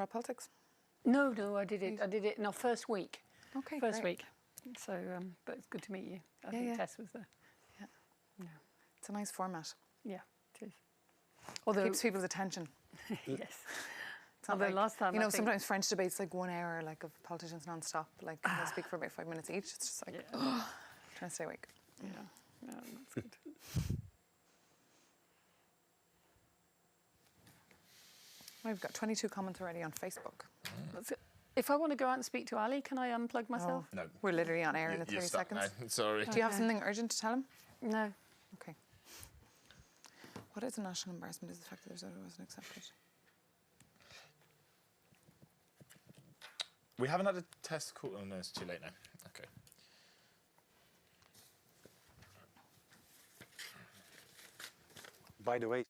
about politics? No, I did it. I did it in our first week. Okay, First great. week. So, but it's good to meet you. I think yeah. Tess was there. Yeah. It's a nice format. Yeah, it is. Although keeps people's attention. Yes. Although like, last time, sometimes French debates like 1 hour, like of politicians non-stop, like they speak for about 5 minutes each. It's just like trying to stay awake. Yeah, that's good. We've got 22 comments already on Facebook. If I want to go out and speak to Ali, can I unplug myself? No. We're literally on air in 30 seconds. Now. Sorry. Do you have something urgent to tell him? No. Okay. What is a national embarrassment is the fact that there's otherwise accepted. We haven't had a test call. Oh no, it's too late now. Okay. By the way.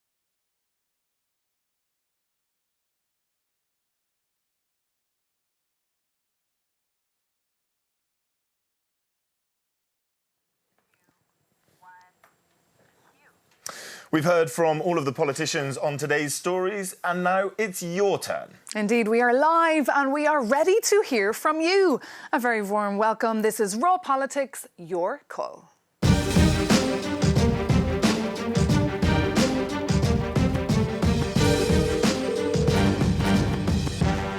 We've heard from all of the politicians on today's stories, and now it's your turn. Indeed, we are live and we are ready to hear from you. A very warm welcome. This is Raw Politics, your call.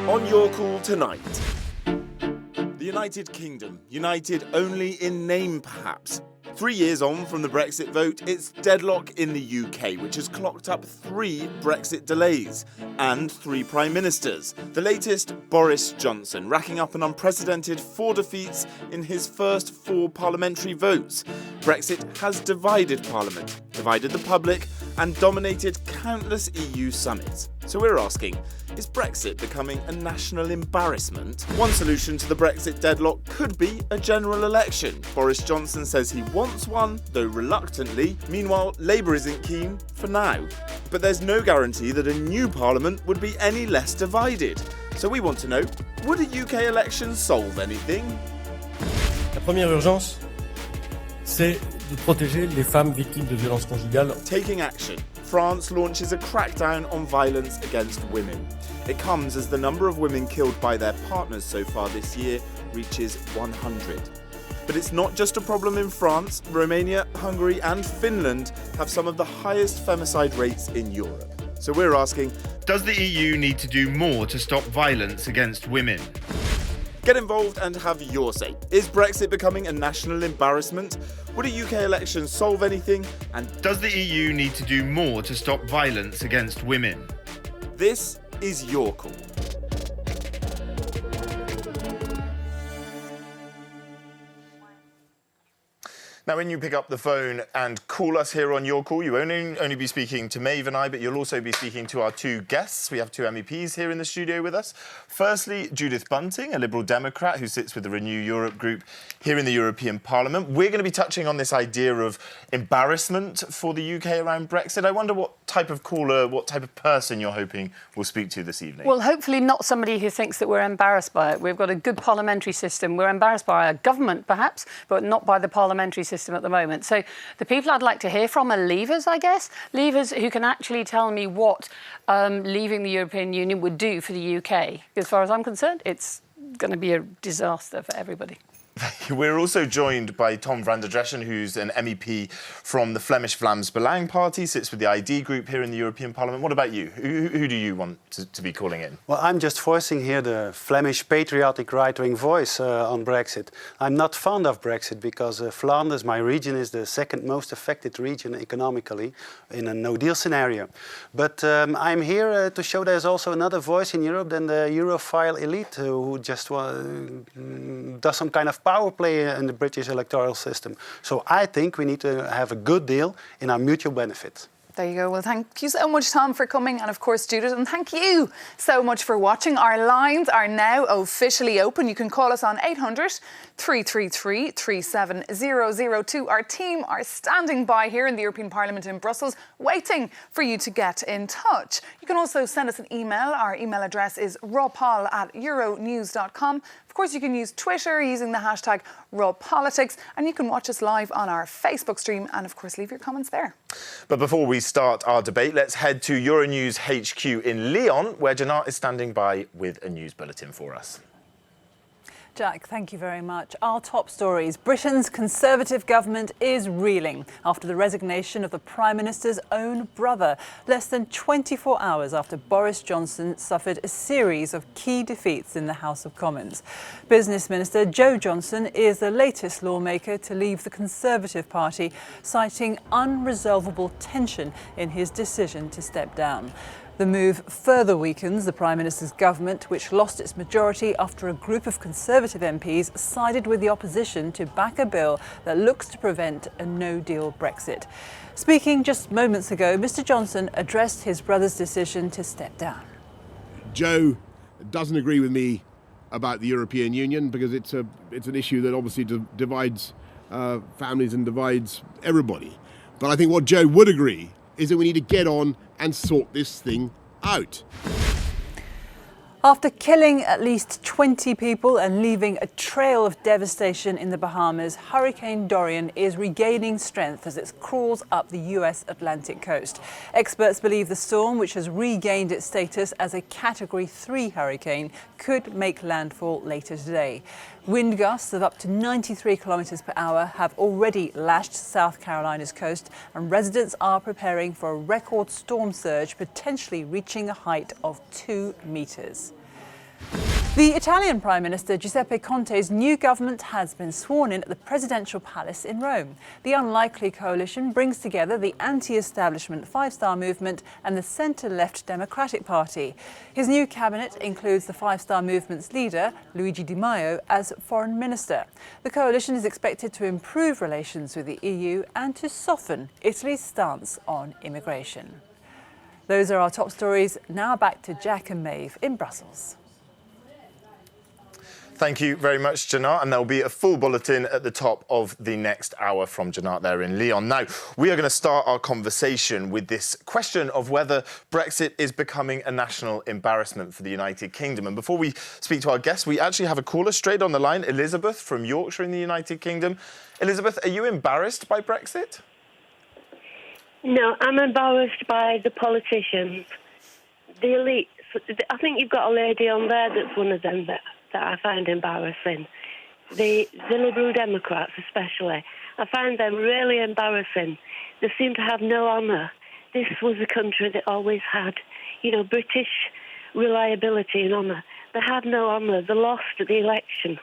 On your call tonight, the United Kingdom, united only in name perhaps. 3 years on from the Brexit vote, it's deadlock in the UK, which has clocked up 3 Brexit delays and 3 prime ministers. The latest, Boris Johnson, racking up an unprecedented 4 defeats in his first 4 parliamentary votes. Brexit has divided Parliament, divided the public, and dominated countless EU summits. So we're asking, is Brexit becoming a national embarrassment? One solution to the Brexit deadlock could be a general election. Boris Johnson says he wants one, though reluctantly. Meanwhile, Labour isn't keen for now. But there's no guarantee that a new parliament would be any less divided. So we want to know, would a UK election solve anything? La première urgence, c'est de protéger les femmes victimes de violences conjugales. Taking action. France launches a crackdown on violence against women. It comes as the number of women killed by their partners so far this year reaches 100. But it's not just a problem in France. Romania, Hungary and Finland have some of the highest femicide rates in Europe. So we're asking, Does the EU need to do more to stop violence against women? get involved and have your say. Is Brexit becoming a national embarrassment? Would a UK election solve anything? And Does the EU need to do more to stop violence against women? this is your call. Now, when you pick up the phone and call us here on Your Call, you won't only be speaking to Maeve and I, but you'll also be speaking to our 2 guests. We have 2 MEPs here in the studio with us. Firstly, Judith Bunting, a Liberal Democrat who sits with the Renew Europe group here in the European Parliament. We're going to be touching on this idea of embarrassment for the UK around Brexit. I wonder what type of caller, what type of person you're hoping we'll speak to this evening. Well, hopefully not somebody who thinks that we're embarrassed by it. We've got a good parliamentary system. We're embarrassed by our government, perhaps, but not by the parliamentary system at the moment. So the people I'd like to hear from are leavers, I guess. Leavers who can actually tell me what leaving the European Union would do for the UK. As far as I'm concerned, it's going to be a disaster for everybody. We're also joined by Tom van der Dreschen, who's an MEP from the Flemish Vlaams Belang Party, sits with the ID group here in the European Parliament. What about you? Who do you want to be calling in? Well, I'm just voicing here the Flemish patriotic right-wing voice on Brexit. I'm not fond of Brexit because Flanders, my region, is the second most affected region economically in a no-deal scenario. But I'm here to show there's also another voice in Europe than the Europhile elite who just does some kind of power play in the British electoral system. So I think we need to have a good deal in our mutual benefit. There you go. Well, thank you so much, Tom, for coming. And of course, Judith, and thank you so much for watching. Our lines are now officially open. You can call us on 800 333 37002. Our team are standing by here in the European Parliament in Brussels, waiting for you to get in touch. You can also send us an email. Our email address is rawpol@euronews.com. Of course, you can use Twitter using the hashtag #RawPolitics, and you can watch us live on our Facebook stream and, of course, leave your comments there. But before we start our debate, let's head to Euronews HQ in Lyon, where Janat is standing by with a news bulletin for us. Jack, thank you very much. Our top stories. Britain's Conservative government is reeling after the resignation of the Prime Minister's own brother, less than 24 hours after Boris Johnson suffered a series of key defeats in the House of Commons. Business Minister Joe Johnson is the latest lawmaker to leave the Conservative Party, citing unresolvable tension in his decision to step down. The move further weakens the Prime Minister's government, which lost its majority after a group of Conservative MPs sided with the opposition to back a bill that looks to prevent a no-deal Brexit. Speaking just moments ago, Mr Johnson addressed his brother's decision to step down. Joe doesn't agree with me about the European Union because it's an issue that obviously divides families and divides everybody. But I think what Joe would agree is that we need to get on and sort this thing out. After killing at least 20 people and leaving a trail of devastation in the Bahamas, Hurricane Durian is regaining strength as it crawls up the US Atlantic coast. Experts believe the storm, which has regained its status as a Category 3 hurricane, could make landfall later today. Wind gusts of up to 93 kilometres per hour have already lashed South Carolina's coast, and residents are preparing for a record storm surge, potentially reaching a height of 2 metres. The Italian Prime Minister Giuseppe Conte's new government has been sworn in at the presidential palace in Rome. The unlikely coalition brings together the anti-establishment Five Star Movement and the centre-left Democratic Party. His new cabinet includes the Five Star Movement's leader, Luigi Di Maio, as foreign minister. The coalition is expected to improve relations with the EU and to soften Italy's stance on immigration. Those are our top stories. Now back to Jack and Maeve in Brussels. Thank you very much, Janat. And there'll be a full bulletin at the top of the next hour from Janat there in Lyon. Now, we are going to start our conversation with this question of whether Brexit is becoming a national embarrassment for the United Kingdom. And before we speak to our guests, we actually have a caller straight on the line, Elizabeth from Yorkshire in the United Kingdom. Elizabeth, are you embarrassed by Brexit? No, I'm embarrassed by the politicians, the elites. I think you've got a lady on there that's one of them that I find embarrassing. The Liberal Democrats especially. I find them really embarrassing. They seem to have no honour. This was a country that always had, British reliability and honour. They have no honour. They lost the election.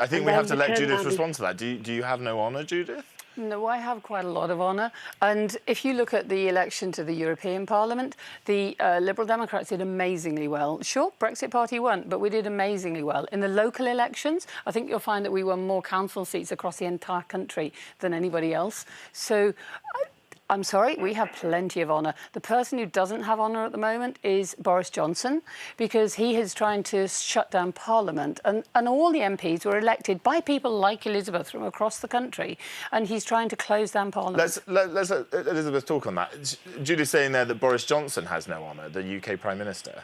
I think we have to let Judith respond to that. Do you have no honour, Judith? No, I have quite a lot of honour. And if you look at the election to the European Parliament, the Liberal Democrats did amazingly well. Sure, Brexit Party won, but we did amazingly well. In the local elections, I think you'll find that we won more council seats across the entire country than anybody else. So I'm sorry, we have plenty of honour. The person who doesn't have honour at the moment is Boris Johnson, because he is trying to shut down Parliament. And all the MPs were elected by people like Elizabeth from across the country, and he's trying to close down Parliament. Let's let Elizabeth talk on that. Judith's saying there that Boris Johnson has no honour, the UK Prime Minister.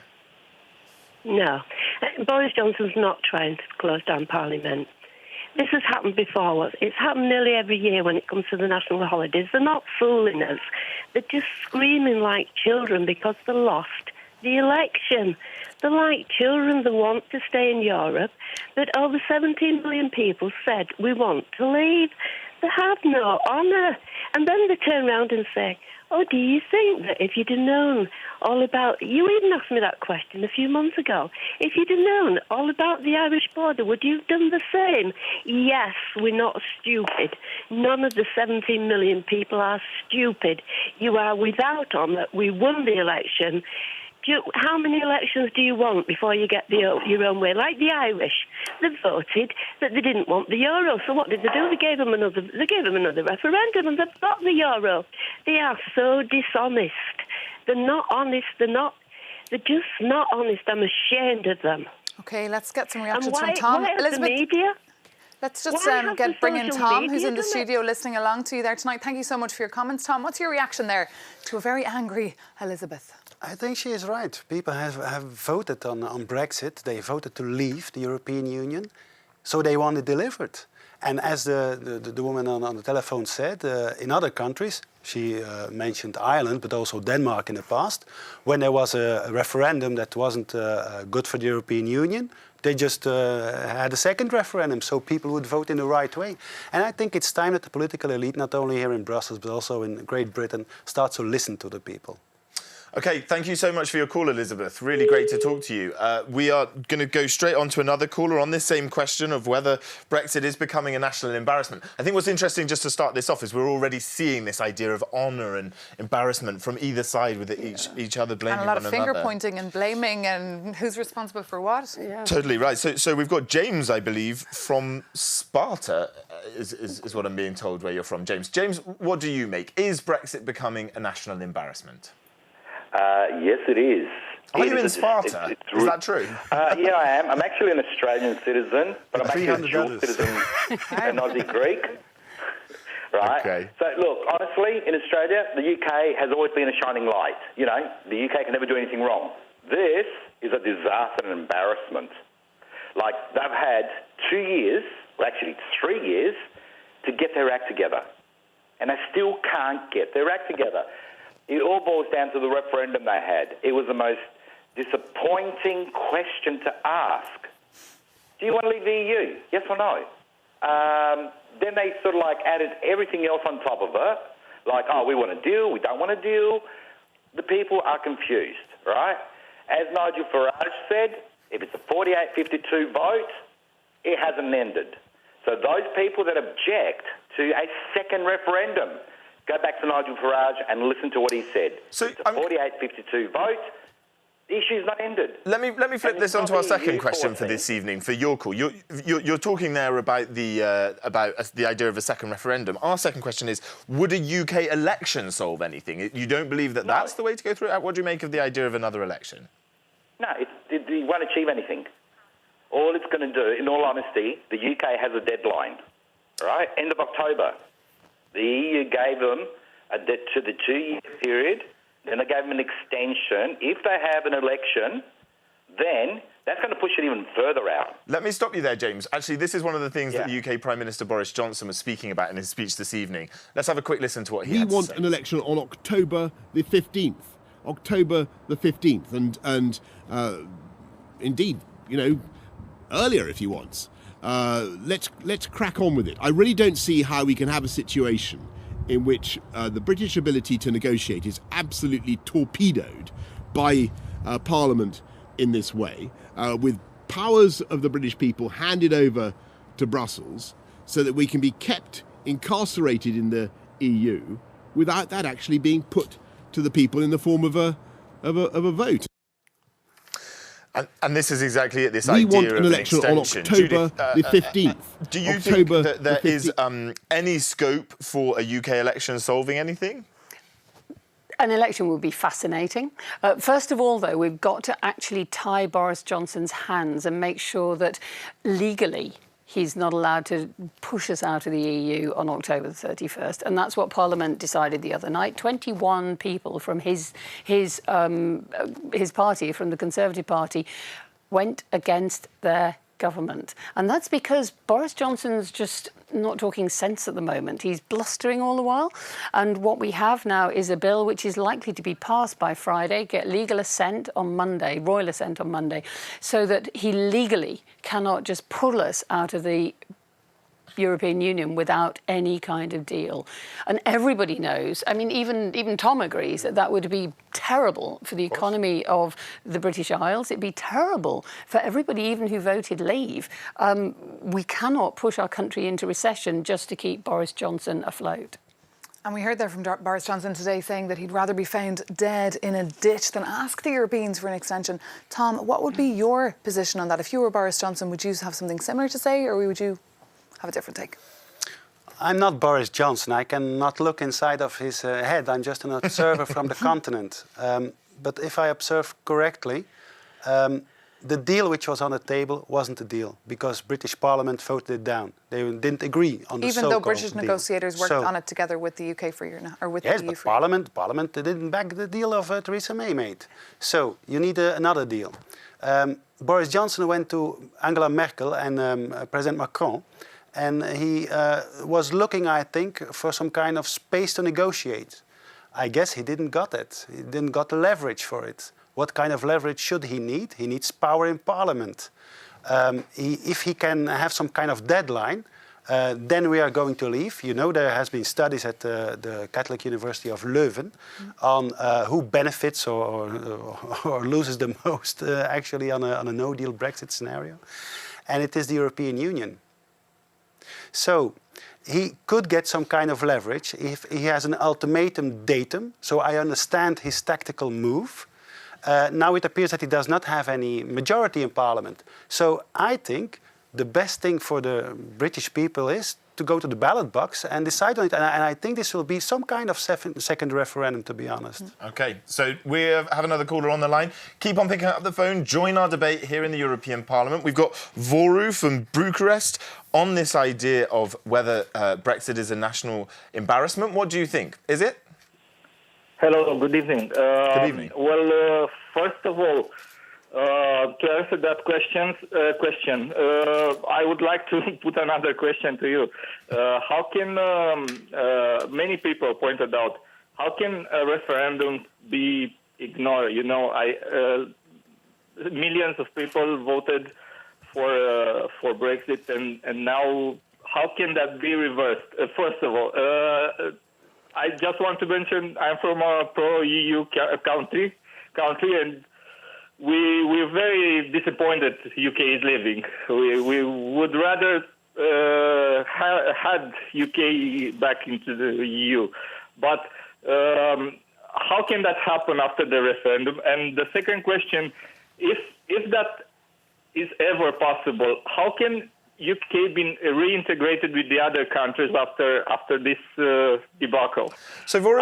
No, Boris Johnson's not trying to close down Parliament. This has happened before. It's happened nearly every year when it comes to the national holidays. They're not fooling us. They're just screaming like children because they lost the election. They're like children. They want to stay in Europe, but over 17 million people said, we want to leave. They have no honour. And then they turn around and say, oh, do you think that if you'd have known all about... You even asked me that question a few months ago. If you'd have known all about the Irish border, would you have done the same? Yes, we're not stupid. None of the 17 million people are stupid. You are without honour. We won the election. How many elections do you want before you get your own way? Like the Irish, they voted that they didn't want the euro. So what did they do? They gave them another referendum, and they've got the euro. They are so dishonest. They're not honest. They're just not honest. I'm ashamed of them. OK, let's get some reactions from Tom. Why Elizabeth, the media? Let's just Why has bring in the social Tom, who's media in the done it? studio listening along to you there tonight. Thank you so much for your comments, Tom. What's your reaction there to a very angry Elizabeth? I think she is right. People have voted on Brexit. They voted to leave the European Union, so they want it delivered. And as the woman on the telephone said, in other countries, she mentioned Ireland, but also Denmark in the past, when there was a referendum that wasn't good for the European Union, they just had a second referendum, so people would vote in the right way. And I think it's time that the political elite, not only here in Brussels, but also in Great Britain, starts to listen to the people. OK, thank you so much for your call, Elizabeth. Really great to talk to you. We are going to go straight on to another caller on this same question of whether Brexit is becoming a national embarrassment. I think what's interesting, just to start this off, is we're already seeing this idea of honour and embarrassment from either side, with each other blaming one another. And a lot of finger-pointing and blaming and who's responsible for what. Yeah. Totally right. So we've got James, I believe, from Sparta, is what I'm being told where you're from. James, what do you make? Is Brexit becoming a national embarrassment? Yes, it is. Are you in Sparta? Is that true? Yeah, I am. I'm actually an Australian citizen, but I'm actually a dual citizen, an Aussie Greek. Right? Okay. So, look, honestly, in Australia, the UK has always been a shining light. You know, the UK can never do anything wrong. This is a disaster and embarrassment. Like, they've had 2 years, well, actually 3 years, to get their act together. And they still can't get their act together. It all boils down to the referendum they had. It was the most disappointing question to ask. Do you want to leave the EU? Yes or no? Then they sort of like added everything else on top of it. Like, oh, we want a deal, we don't want a deal. The people are confused, right? As Nigel Farage said, if it's a 48-52 vote, it hasn't ended. So those people that object to a second referendum, go back to Nigel Farage and listen to what he said. So, it's a 48-52 vote. The issue's not ended. Let me flip this onto our second question for this evening, for your call. You're talking there about the idea of a second referendum. Our second question is, would a UK election solve anything? You don't believe that that's the way to go through it? What do you make of the idea of another election? No, it won't achieve anything. All it's going to do, in all honesty, the UK has a deadline, right? End of October. The EU gave them to the 2-year period, then they gave them an extension. If they have an election, then that's going to push it even further out. Let me stop you there, James. Actually, this is one of the things that the UK Prime Minister Boris Johnson was speaking about in his speech this evening. Let's have a quick listen to what he had to say. We want an election on October the 15th. October the 15th. And indeed, you know, earlier if he wants. Let's crack on with it. I really don't see how we can have a situation in which the British ability to negotiate is absolutely torpedoed by Parliament in this way, with powers of the British people handed over to Brussels so that we can be kept incarcerated in the EU without that actually being put to the people in the form of a vote. And this is exactly it, this we idea want an of election an on extension. October the 15th. Do you think that there is any scope for a UK election solving anything? An election would be fascinating. First of all, though, we've got to actually tie Boris Johnson's hands and make sure that legally he's not allowed to push us out of the EU on October the 31st. And that's what Parliament decided the other night. 21 people from his party, from the Conservative Party, went against their government. And that's because Boris Johnson's just not talking sense at the moment. He's blustering all the while. And what we have now is a bill which is likely to be passed by Friday, get legal assent on Monday, royal assent on Monday, so that he legally cannot just pull us out of the European Union without any kind of deal. And everybody knows, I mean, even Tom agrees that that would be terrible for the economy of the British Isles. It'd be terrible for everybody, even who voted leave. We cannot push our country into recession just to keep Boris Johnson afloat. And we heard there from Boris Johnson today saying that he'd rather be found dead in a ditch than ask the Europeans for an extension. Tom, what would be your position on that? If you were Boris Johnson, would you have something similar to say, or would you have a different take? I'm not Boris Johnson. I cannot look inside of his head. I'm just an observer from the continent. But if I observe correctly, the deal which was on the table wasn't a deal because British Parliament voted it down. They didn't agree on the Even so-called though British deal. negotiators worked So- on it together with the UK for or with Yes, the EU but for Parliament didn't back the deal of Theresa May made. So you need another deal. Boris Johnson went to Angela Merkel and President Macron, and he was looking, I think, for some kind of space to negotiate. I guess he didn't got it. He didn't got the leverage for it. What kind of leverage should he need? He needs power in Parliament. If he can have some kind of deadline, then we are going to leave. You know, there has been studies at the Catholic University of Leuven on who benefits or loses the most actually on a no-deal Brexit scenario. And it is the European Union. So he could get some kind of leverage if he has an ultimatum datum. So I understand his tactical move. Now it appears that he does not have any majority in Parliament. So I think the best thing for the British people is to go to the ballot box and decide on it. And I think this will be some kind of second referendum, to be honest. OK, so we have another caller on the line. Keep on picking up the phone. Join our debate here in the European Parliament. We've got Voru from Bucharest on this idea of whether Brexit is a national embarrassment. What do you think? Is it? Hello, good evening. Good evening. Well, first of all, to answer that question, I would like to put another question to you. How can, many people pointed out, how can a referendum be ignored? You know, millions of people voted for Brexit, and now how can that be reversed? First of all, I just want to mention I'm from a pro-EU country, and we're very disappointed UK is leaving. We would rather had UK back into the EU, but how can that happen after the referendum? And the second question, if that is ever possible, how can UK been reintegrated with the other countries after this debacle? So, Voru,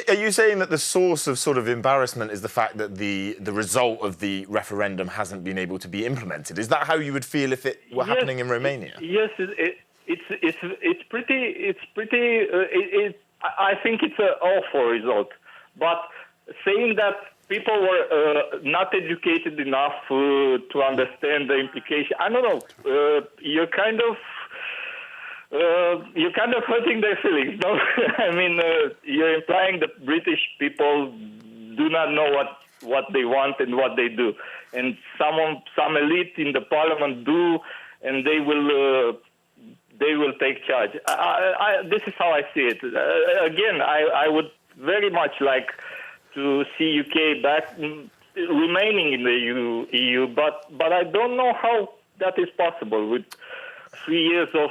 are you saying that the source of sort of embarrassment is the fact that the result of the referendum hasn't been able to be implemented? Is that how you would feel if it were happening in Romania? Yes, it's pretty. I think it's an awful result. But saying that people were not educated enough to understand the implication. I don't know. You're kind of hurting their feelings. No, I mean you're implying that British people do not know what they want and what they do, and some elite in the Parliament do, and they will take charge. This is how I see it. Again, I would very much like to see UK back remaining in the EU, but I don't know how that is possible with 3 years of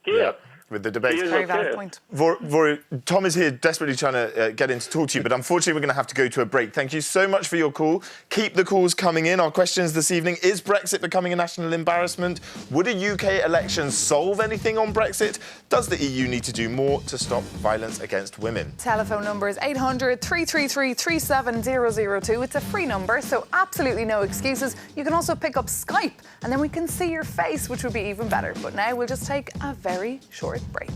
chaos. With the debate. Very valid point. Voru, Tom is here desperately trying to get in to talk to you, but unfortunately we're going to have to go to a break. Thank you so much for your call. Keep the calls coming in. Our questions this evening: is Brexit becoming a national embarrassment? Would a UK election solve anything on Brexit? Does the EU need to do more to stop violence against women? Telephone number is 800 333 37002. It's a free number, so absolutely no excuses. You can also pick up Skype, and then we can see your face, which would be even better. But now we'll just take a very short break.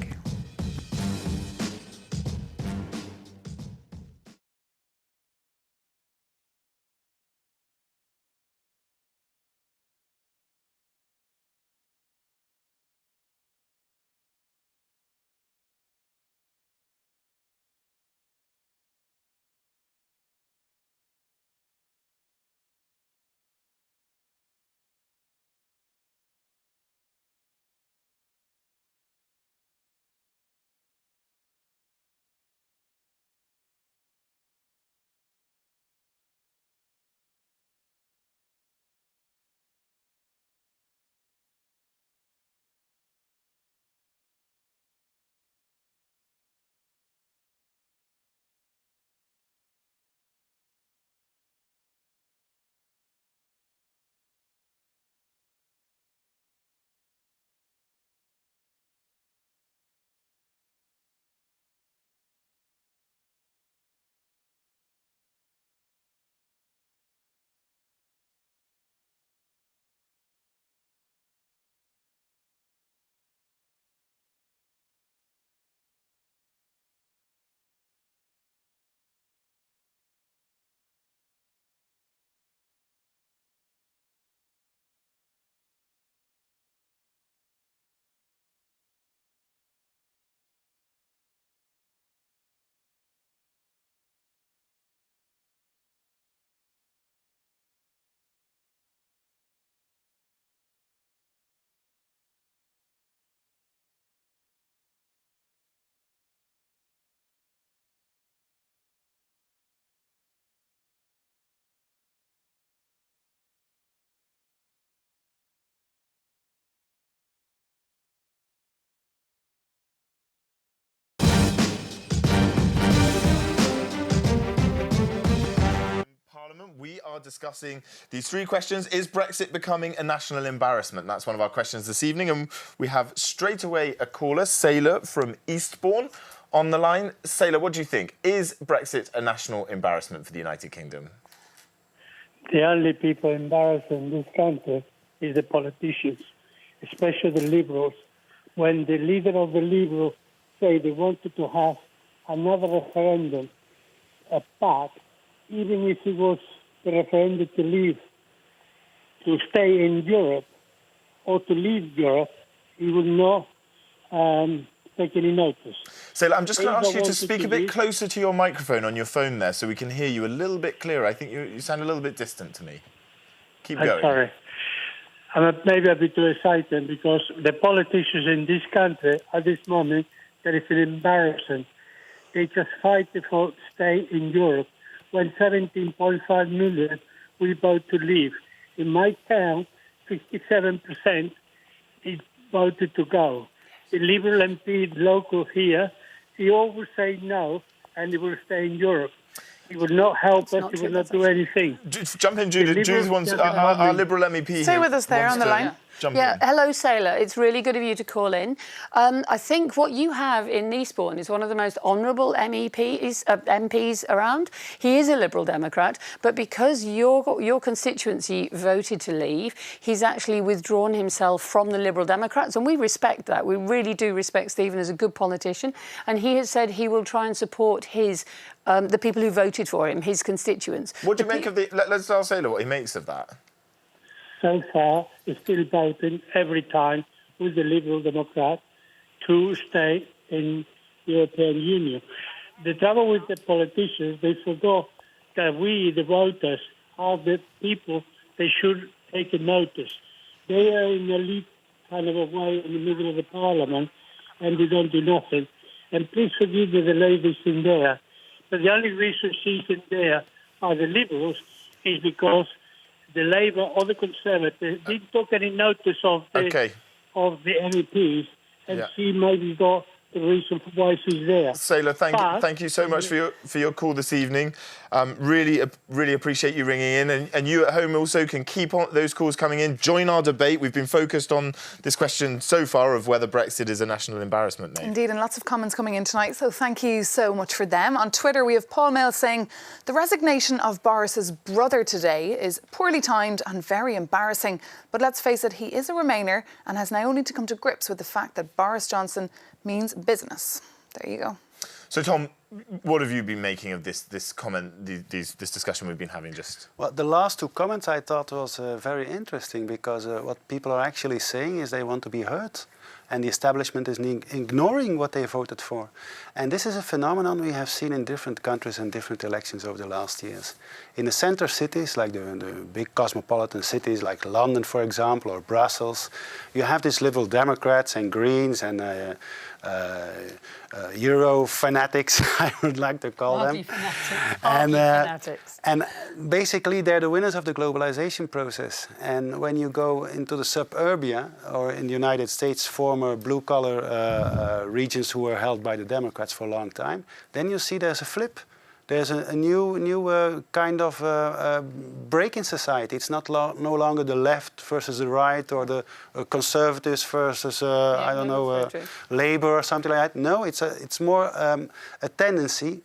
are discussing these 3 questions. Is Brexit becoming a national embarrassment? That's one of our questions this evening. And we have straight away a caller, Sailor from Eastbourne, on the line. Sailor, what do you think? Is Brexit a national embarrassment for the United Kingdom? The only people embarrassed in this country is the politicians, especially the Liberals. When the leader of the Liberals say they wanted to have another referendum back, even if it was the referendum to leave, to stay in Europe or to leave Europe, he would not take any notice. Sailor, I'm just going to ask you to speak a bit closer to your microphone on your phone there so we can hear you a little bit clearer. I think you sound a little bit distant to me. Keep going. I'm sorry. I'm maybe a bit too excited because the politicians in this country at this moment, that is embarrassing. They just fight for stay in Europe when 17.5 million will vote to leave. In my town, 57% is voted to go. The Liberal MP local here, he always say no and he will stay in Europe. He will not help us, he will not do anything. Jump in, Judith. Judith wants our Liberal MEP. Stay with us there on the line. Hello, Sailor. It's really good of you to call in. I think what you have in Eastbourne is one of the most honourable MPs around. He is a Liberal Democrat, but because your constituency voted to leave, he's actually withdrawn himself from the Liberal Democrats, and we respect that. We really do respect Stephen as a good politician, and he has said he will try and support the people who voted for him, his constituents. What do you make of the... Let's ask Sailor what he makes of that. So far, he's still voting every time with the Liberal Democrat to stay in the European Union. The trouble with the politicians, they forgot that we, the voters, are the people they should take a notice. They are in a elite kind of a way in the middle of the parliament, and they don't do nothing. And please forgive me, the ladies in there, but the only reason she's in there are the Liberals is because the Labour or the Conservatives didn't take any notice of the MEPs, and she maybe got the reason for why she's there. Sailor, thank you so much for your call this evening. Really appreciate you ringing in, and you at home also can keep on those calls coming in. Join our debate. We've been focused on this question so far of whether Brexit is a national embarrassment. Mate. Indeed, and lots of comments coming in tonight, so thank you so much for them. On Twitter, we have Paul Mail saying, the resignation of Boris's brother today is poorly timed and very embarrassing. But let's face it, he is a Remainer and has now only to come to grips with the fact that Boris Johnson means business. There you go. So, Tom, what have you been making of this comment, this discussion we've been having just? Well, the last 2 comments I thought was very interesting because what people are actually saying is they want to be heard, and the establishment is ignoring what they voted for. And this is a phenomenon we have seen in different countries and different elections over the last years. In the center cities, like the big cosmopolitan cities like London, for example, or Brussels, you have these Liberal Democrats and Greens and Euro fanatics, I would like to call them. And basically, they're the winners of the globalization process. And when you go into the suburbia, or in the United States, former blue-collar regions who were held by the Democrats for a long time, then you see there's a flip. There's a new kind of break in society. It's not no longer the left versus the right, or the conservatives versus Labour or something like that. No, it's more a tendency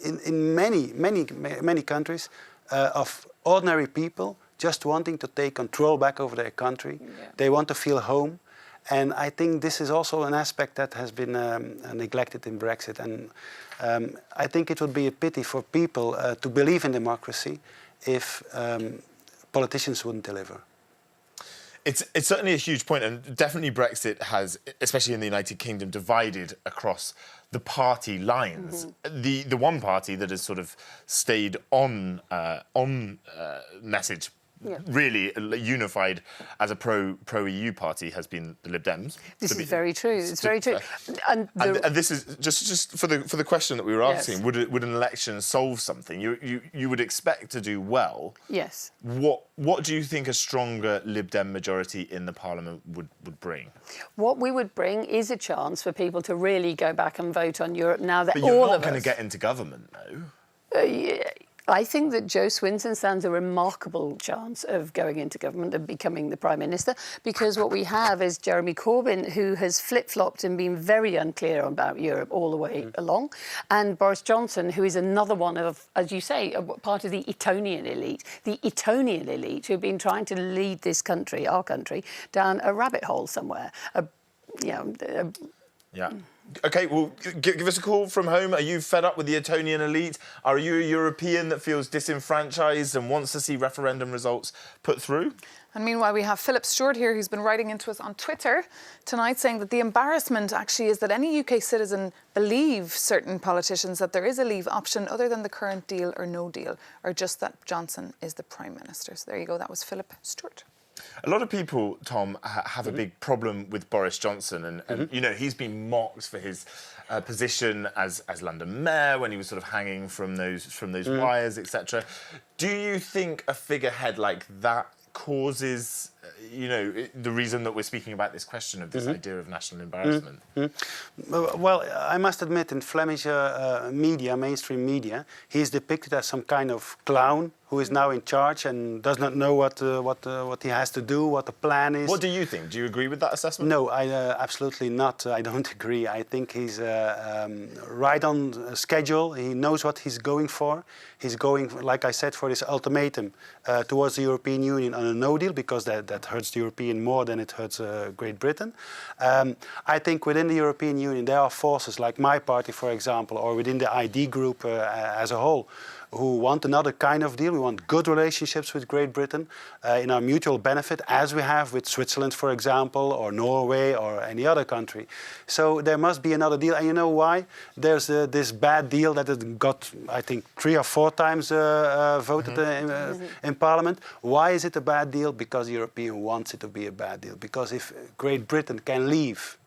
in many countries of ordinary people just wanting to take control back over their country. Yeah. They want to feel home. And I think this is also an aspect that has been neglected in Brexit. And I think it would be a pity for people to believe in democracy if politicians wouldn't deliver. It's certainly a huge point, and definitely Brexit has, especially in the United Kingdom, divided across the party lines. Mm-hmm. The one party that has sort of stayed on message, really unified as a pro-EU party, has been the Lib Dems. This is very true. It's very true. And this is just for the question that we were asking. Yes. Would an election solve something? You would expect to do well. Yes. What do you think a stronger Lib Dem majority in the Parliament would bring? What we would bring is a chance for people to really go back and vote on Europe now that but all of us... you're not going to get into government, though. I think that Joe Swinson stands a remarkable chance of going into government and becoming the Prime Minister, because what we have is Jeremy Corbyn, who has flip-flopped and been very unclear about Europe all the way along, and Boris Johnson, who is another one of, as you say, part of the Etonian elite who've been trying to lead this country, our country, down a rabbit hole somewhere. Yeah. OK, well, give us a call from home. Are you fed up with the Etonian elite? Are you a European that feels disenfranchised and wants to see referendum results put through? And meanwhile, we have Philip Stewart here, who's been writing into us on Twitter tonight, saying that the embarrassment actually is that any UK citizen believe certain politicians that there is a leave option other than the current deal or no deal, or just that Johnson is the Prime Minister. So there you go. That was Philip Stewart. A lot of people, Tom, have a big problem with Boris Johnson, and you know, he's been mocked for his position as London mayor when he was sort of hanging from those wires, etc. Do you think a figurehead like that causes, you know, the reason that we're speaking about this question of this idea of national embarrassment? Well, I must admit, in Flemish media, mainstream media, he's depicted as some kind of clown who is now in charge and does not know what he has to do, what the plan is. What do you think? Do you agree with that assessment? No, absolutely not. I don't agree. I think he's right on schedule. He knows what he's going for. He's going, like I said, for this ultimatum towards the European Union on a no deal, because that hurts the European more than it hurts Great Britain. I think within the European Union there are forces like my party, for example, or within the ID group as a whole, who want another kind of deal. We want good relationships with Great Britain in our mutual benefit, as we have with Switzerland, for example, or Norway, or any other country. So there must be another deal. And you know why? There's this bad deal that it got, I think, 3 or 4 times voted in Parliament. Why is it a bad deal? Because the European wants it to be a bad deal. Because if Great Britain can leave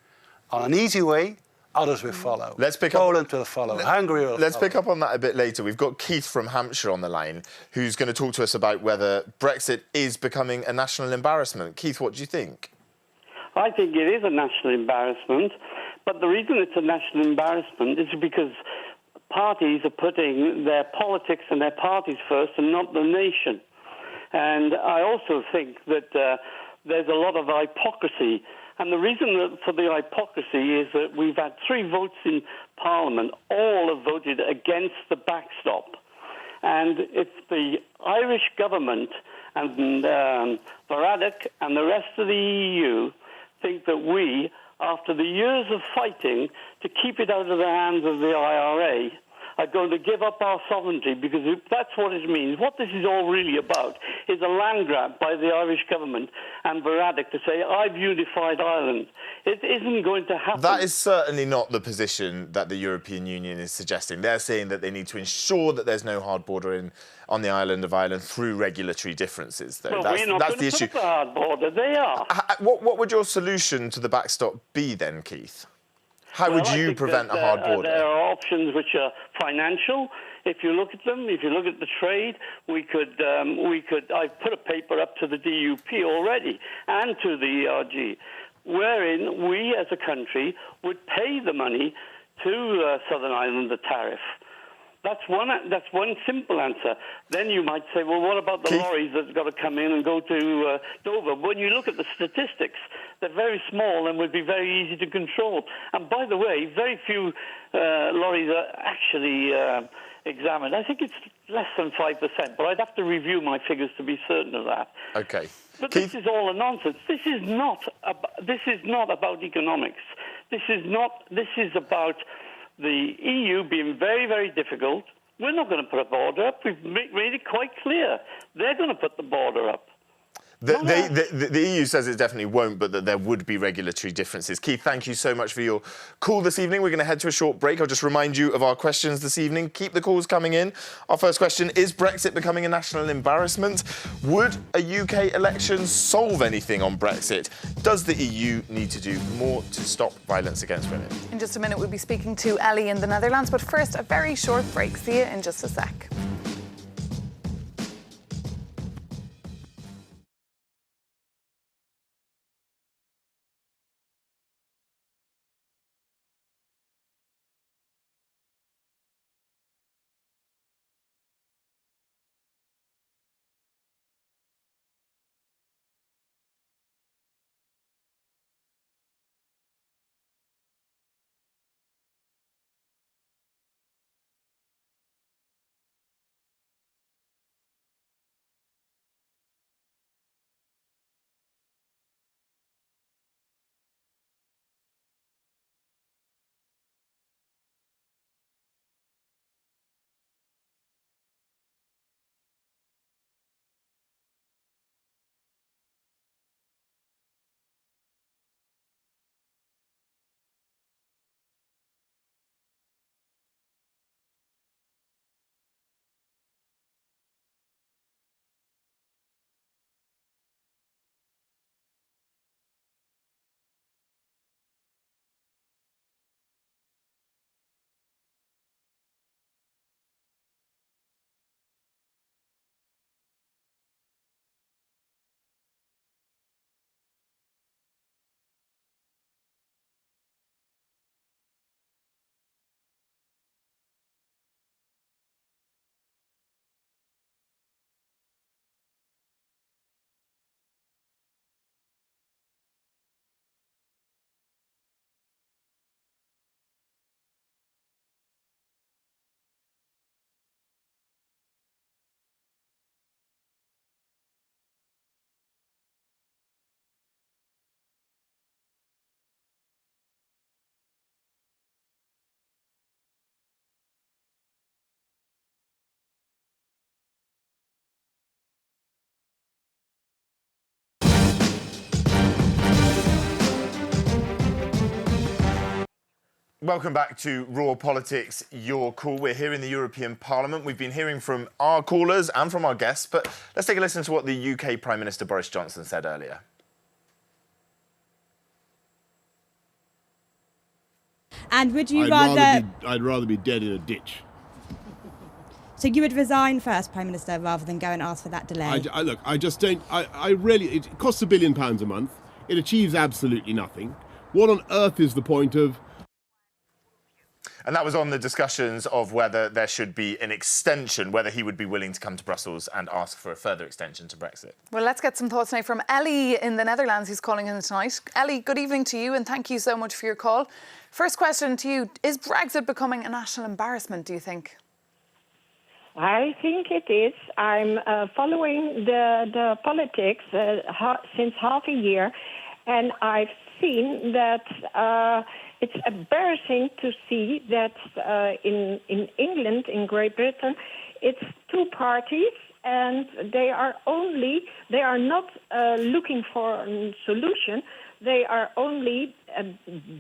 on an easy way, others will follow. Poland will follow. Hungary will follow. Let's pick up on that a bit later. We've got Keith from Hampshire on the line, who's going to talk to us about whether Brexit is becoming a national embarrassment. Keith, what do you think? I think it is a national embarrassment, but the reason it's a national embarrassment is because parties are putting their politics and their parties first and not the nation. And I also think that there's a lot of hypocrisy. And the reason for the hypocrisy is that we've had 3 votes in Parliament. All have voted against the backstop. And if the Irish government and Varadkar and the rest of the EU think that we, after the years of fighting to keep it out of the hands of the IRA, are going to give up our sovereignty, because that's what it means. What this is all really about is a land grab by the Irish government and Varadkar to say, I've unified Ireland. It isn't going to happen. That is certainly not the position that the European Union is suggesting. They're saying that they need to ensure that there's no hard border on the island of Ireland through regulatory differences, though. Well, we're not going to put up a hard border. They are. What would your solution to the backstop be then, Keith? How would you prevent a hard border? There are options which are financial. If you look at them, if you look at the trade, we could. I've put a paper up to the DUP already and to the ERG, wherein we as a country would pay the money to Southern Ireland, the tariff. That's one simple answer. Then you might say, well, what about the lorries that's got to come in and go to Dover? When you look at the statistics, they're very small and would be very easy to control. And by the way, very few lorries are actually examined. I think it's less than 5%, but I'd have to review my figures to be certain of that. OK. But this is all a nonsense. This is not about economics. This is about the EU being very, very difficult. We're not going to put a border up. We've made it quite clear. They're going to put the border up. The EU says it definitely won't, but that there would be regulatory differences. Keith, thank you so much for your call this evening. We're going to head to a short break. I'll just remind you of our questions this evening. Keep the calls coming in. Our first question, is Brexit becoming a national embarrassment? Would a UK election solve anything on Brexit? Does the EU need to do more to stop violence against women? In just a minute, we'll be speaking to Ellie in the Netherlands. But first, a very short break. See you in just a sec. Welcome back to Raw Politics, Your Call. We're here in the European Parliament. We've been hearing from our callers and from our guests, but let's take a listen to what the UK Prime Minister Boris Johnson said earlier. And would you I'd rather be dead in a ditch. So you would resign first, Prime Minister, rather than go and ask for that delay? Look, I just don't... I really... It costs £1 billion a month. It achieves absolutely nothing. What on earth is the point of... And that was on the discussions of whether there should be an extension, whether he would be willing to come to Brussels and ask for a further extension to Brexit. Well, let's get some thoughts now from Ellie in the Netherlands, who's calling in tonight. Ellie, good evening to you and thank you so much for your call. First question to you, is Brexit becoming a national embarrassment, do you think? I think it is. I'm following the politics since half a year, and I've seen that it's embarrassing to see that in England, in Great Britain, it's two parties, and they are not looking for a solution. They are only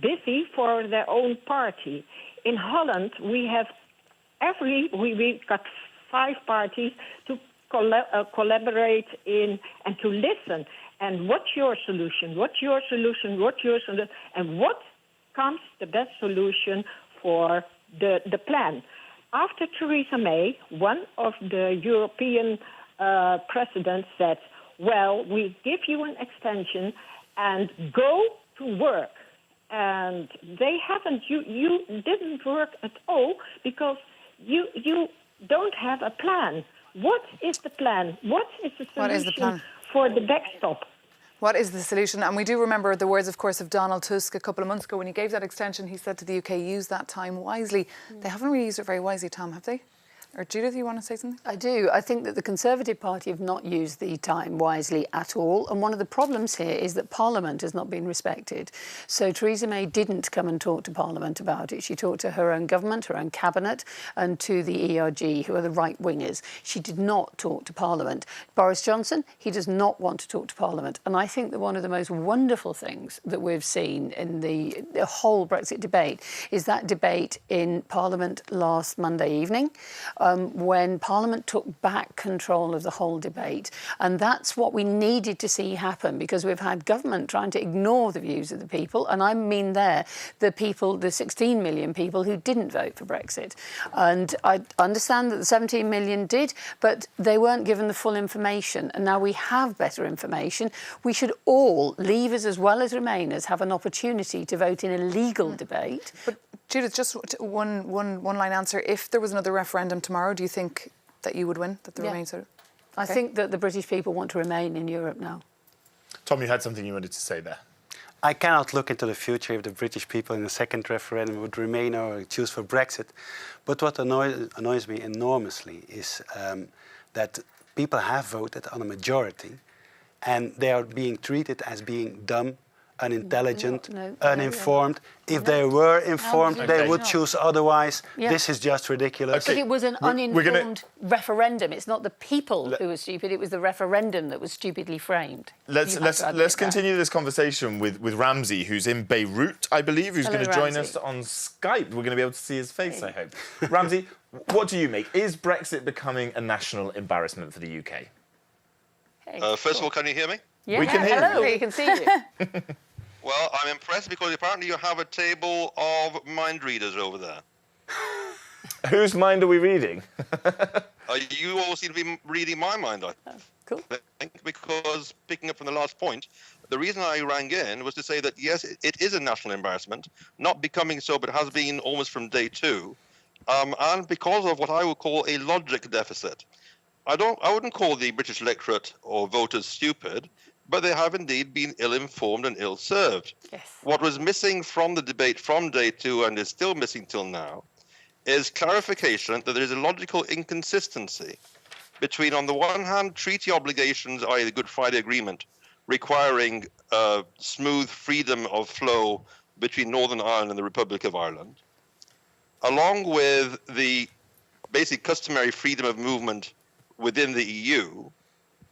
busy for their own party. In Holland, we got 5 parties to collaborate in and to listen. And what's your solution? What's your solution? What's your solution? And what comes the best solution for the plan? After Theresa May, one of the European presidents said, well, we give you an extension and go to work. And they haven't, you didn't work at all because you don't have a plan. What is the plan? What is the solution for the backstop? What is the solution? And we do remember the words, of course, of Donald Tusk a couple of months ago when he gave that extension. He said to the UK, use that time wisely. They haven't really used it very wisely, Tom, have they? Or Judith, you want to say something? I do. I think that the Conservative Party have not used the time wisely at all. And one of the problems here is that Parliament has not been respected. So Theresa May didn't come and talk to Parliament about it. She talked to her own government, her own cabinet, and to the ERG, who are the right-wingers. She did not talk to Parliament. Boris Johnson, he does not want to talk to Parliament. And I think that one of the most wonderful things that we've seen in the whole Brexit debate is that debate in Parliament last Monday evening, when Parliament took back control of the whole debate. And that's what we needed to see happen, because we've had government trying to ignore the views of the people. And I mean there, the people, the 16 million people who didn't vote for Brexit. And I understand that the 17 million did, but they weren't given the full information. And now we have better information. We should all, Leavers as well as Remainers, have an opportunity to vote in a legal debate. But Judith, just one line answer. If there was another referendum tomorrow, do you think that you would win? That the Remain sort of... I think that the British people want to remain in Europe now. Tom, you had something you wanted to say there. I cannot look into the future if the British people in the second referendum would remain or choose for Brexit. But what annoys me enormously is that people have voted on a majority and they are being treated as being dumb, unintelligent, uninformed. If they were informed, they would choose otherwise. Yeah. This is just ridiculous. But it was an uninformed referendum. It's not the people who were stupid, it was the referendum that was stupidly framed. Let's continue this conversation with Ramsey, who's in Beirut, I believe, who's going to join us on Skype. We're going to be able to see his face, I hope. Ramsey, what do you make? Is Brexit becoming a national embarrassment for the UK? First of all, can you hear me? Yeah, we can hear hello, you. We can see you. Well, I'm impressed because apparently you have a table of mind readers over there. Whose mind are we reading? You all seem to be reading my mind, I think, because picking up from the last point, the reason I rang in was to say that, yes, it is a national embarrassment, not becoming so, but has been almost from day 2, and because of what I would call a logic deficit. I wouldn't call the British electorate or voters stupid, but they have indeed been ill-informed and ill-served. Yes. What was missing from the debate from day 2 and is still missing till now is clarification that there is a logical inconsistency between, on the one hand, treaty obligations, i.e. the Good Friday Agreement, requiring smooth freedom of flow between Northern Ireland and the Republic of Ireland, along with the basic customary freedom of movement within the EU.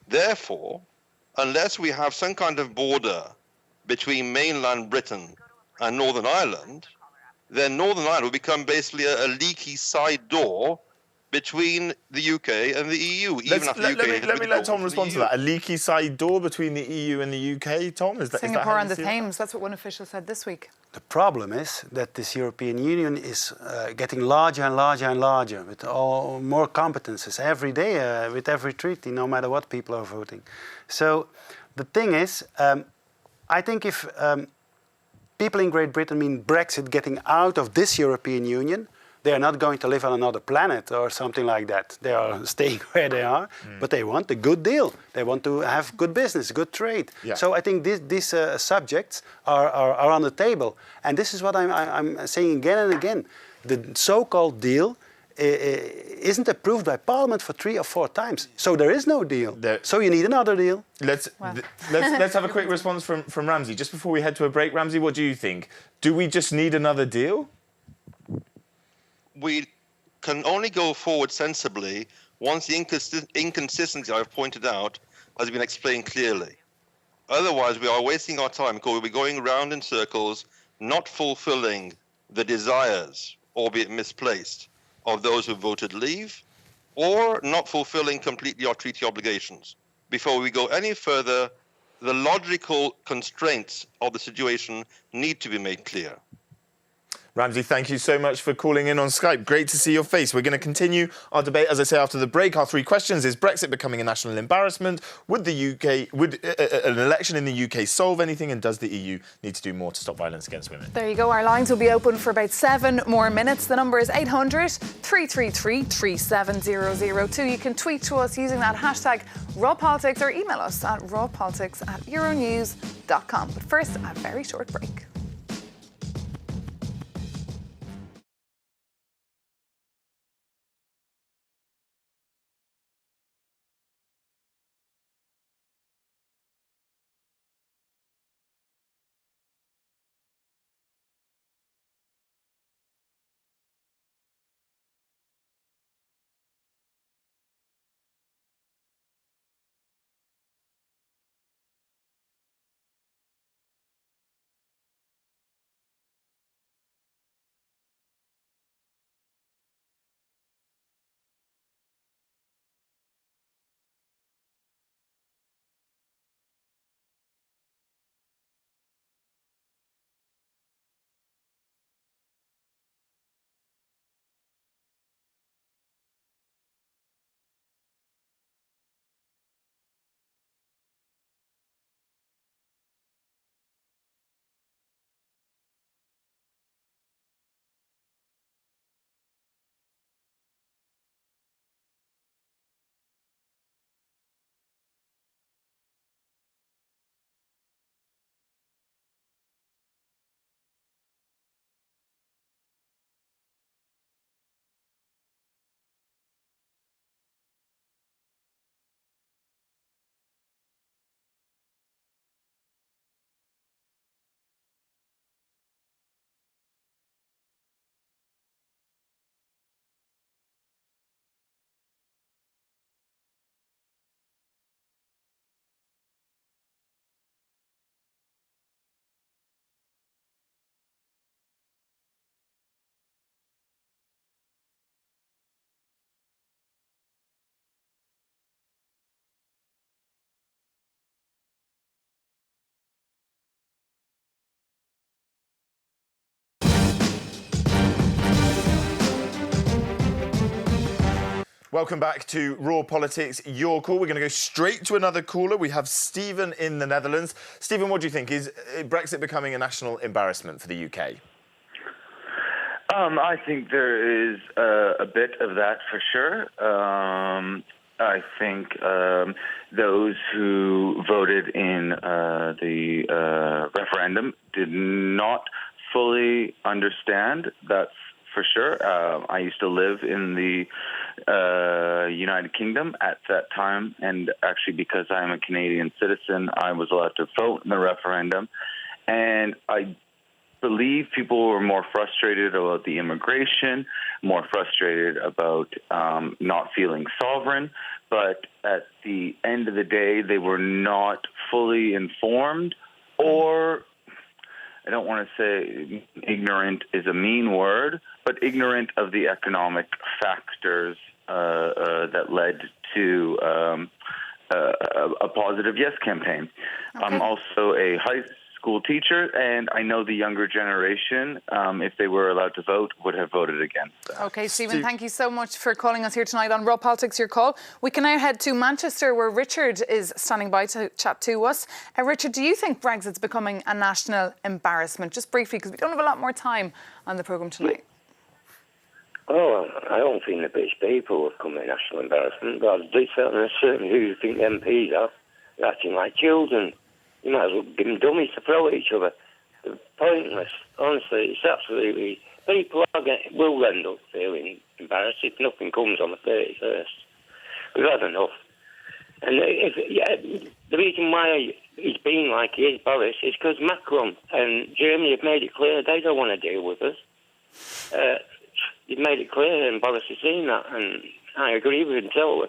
Therefore, unless we have some kind of border between mainland Britain and Northern Ireland, then Northern Ireland will become basically a leaky side door between the UK and the EU. Let me let Tom respond to that. A leaky side door between the EU and the UK, Tom? Is that Singapore how on you the see it? Thames, that's what one official said this week. The problem is that this European Union is getting larger and larger and larger with more competences every day with every treaty, no matter what people are voting. So the thing is, I think if people in Great Britain mean Brexit, getting out of this European Union, they are not going to live on another planet or something like that. They are staying where they are, but they want a good deal. They want to have good business, good trade. Yeah. So I think these subjects are on the table. And this is what I'm saying again and again. The so-called deal isn't approved by Parliament for 3 or 4 times. So there is no deal. So you need another deal. Let's have a quick response from Ramsey. Just before we head to a break, Ramsey, what do you think? Do we just need another deal? We can only go forward sensibly once the inconsistency I've pointed out has been explained clearly. Otherwise, we are wasting our time because we'll be going round in circles, not fulfilling the desires, albeit misplaced, of those who voted leave, or not fulfilling completely our treaty obligations. Before we go any further, the logical constraints of the situation need to be made clear. Ramsey, thank you so much for calling in on Skype. Great to see your face. We're going to continue our debate, as I say, after the break. Our 3 questions: is Brexit becoming a national embarrassment? Would an election in the UK solve anything? And does the EU need to do more to stop violence against women? There you go. Our lines will be open for about 7 more minutes. The number is 800 333 37002. You can tweet to us using that hashtag #RawPolitics or email us at rawpolitics@euronews.com. But first, a very short break. Welcome back to Raw Politics, Your Call. We're going to go straight to another caller. We have Stephen in the Netherlands. Stephen, what do you think? Is Brexit becoming a national embarrassment for the UK? I think there is a bit of that for sure. I think those who voted in the referendum did not fully understand. That's for sure. I used to live in the United Kingdom at that time, and actually because I'm a Canadian citizen, I was allowed to vote in the referendum. And I believe people were more frustrated about the immigration, more frustrated about not feeling sovereign, but at the end of the day, they were not fully informed or I don't want to say ignorant is a mean word, but ignorant of the economic factors that led to a positive yes campaign. Okay. I'm also a high school teacher, and I know the younger generation, if they were allowed to vote, would have voted against that. OK, Stephen, thank you so much for calling us here tonight on Raw Politics, your call. We can now head to Manchester, where Richard is standing by to chat to us. Richard, do you think Brexit's becoming a national embarrassment? Just briefly, because we don't have a lot more time on the programme tonight. Oh, I don't think the British people have become a national embarrassment, but there's certainly who think the MPs are. They're acting like children. You might as well give them dummies to throw at each other. They're pointless. Honestly, it's absolutely... People will end up feeling embarrassed if nothing comes on the 31st. We've had enough. And the reason why he's been like he is, Boris, is because Macron and Germany have made it clear they don't want to deal with us. You've made it clear, and Boris has seen that, and I agree with him totally.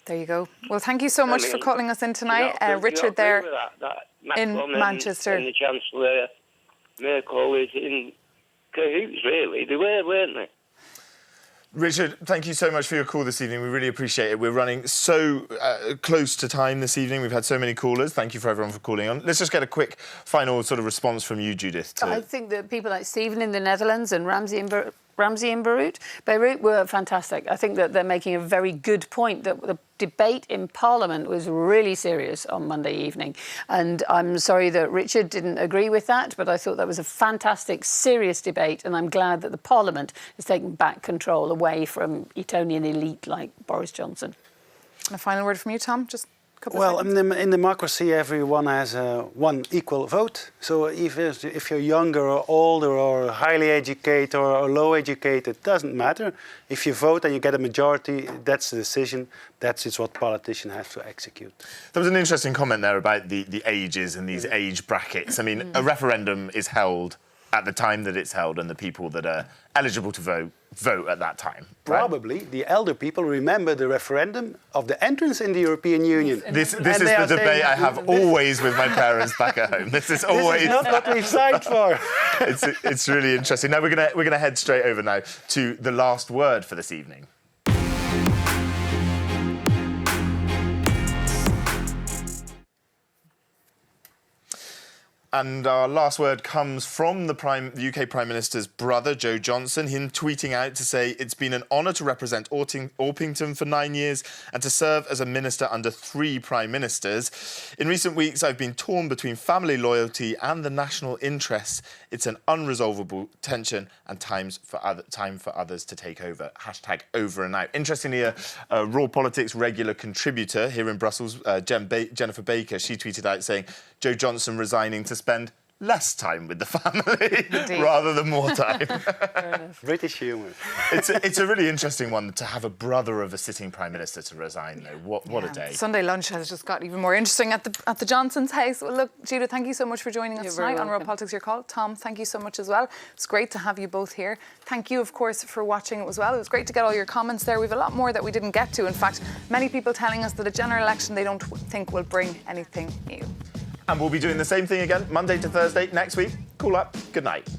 There you go. Well, thank you so much for calling us in tonight. Richard there in Manchester. And the Chancellor Merkel is in cahoots, really. They were, weren't they? Richard, thank you so much for your call this evening. We really appreciate it. We're running so close to time this evening. We've had so many callers. Thank you for everyone for calling on. Let's just get a quick final sort of response from you, Judith. I think that people like Stephen in the Netherlands and Ramsey in Beirut were fantastic. I think that they're making a very good point that the debate in Parliament was really serious on Monday evening. And I'm sorry that Richard didn't agree with that, but I thought that was a fantastic, serious debate. And I'm glad that the Parliament has taken back control away from Etonian elite like Boris Johnson. And a final word from you, Tom? Just well, in democracy, everyone has one equal vote. So if you're younger or older or highly educated or low educated, it doesn't matter. If you vote and you get a majority, that's the decision. That's what politicians have to execute. There was an interesting comment there about the ages and these age brackets. I mean, a referendum is held at the time that it's held, and the people that are eligible to vote at that time. Right? Probably the elder people remember the referendum of the entrance in the European Union. This is the debate I have always with my parents back at home. This is always... This is not what we've signed for. It's really interesting. Now we're gonna head straight over now to the last word for this evening. And our last word comes from the UK Prime Minister's brother, Joe Johnson, him tweeting out to say, "It's been an honour to represent Orpington for 9 years and to serve as a minister under 3 Prime Ministers. In recent weeks, I've been torn between family loyalty and the national interests. It's an unresolvable tension and time for others to take over." Hashtag over and out. Interestingly, a Raw Politics regular contributor here in Brussels, Jennifer Baker, she tweeted out saying, "Joe Johnson resigning to spend less time with the family rather than more time." British humour. It's a really interesting one to have a brother of a sitting Prime Minister to resign, though. What a day. Sunday lunch has just got even more interesting at the Johnsons' house. Well, look, Judith, thank you so much for joining us tonight on Raw Politics, your call. Tom, thank you so much as well. It's great to have you both here. Thank you, of course, for watching as well. It was great to get all your comments there. We've a lot more that we didn't get to. In fact, many people telling us that a general election they don't think will bring anything new. And we'll be doing the same thing again, Monday to Thursday next week. Cool up. Good night.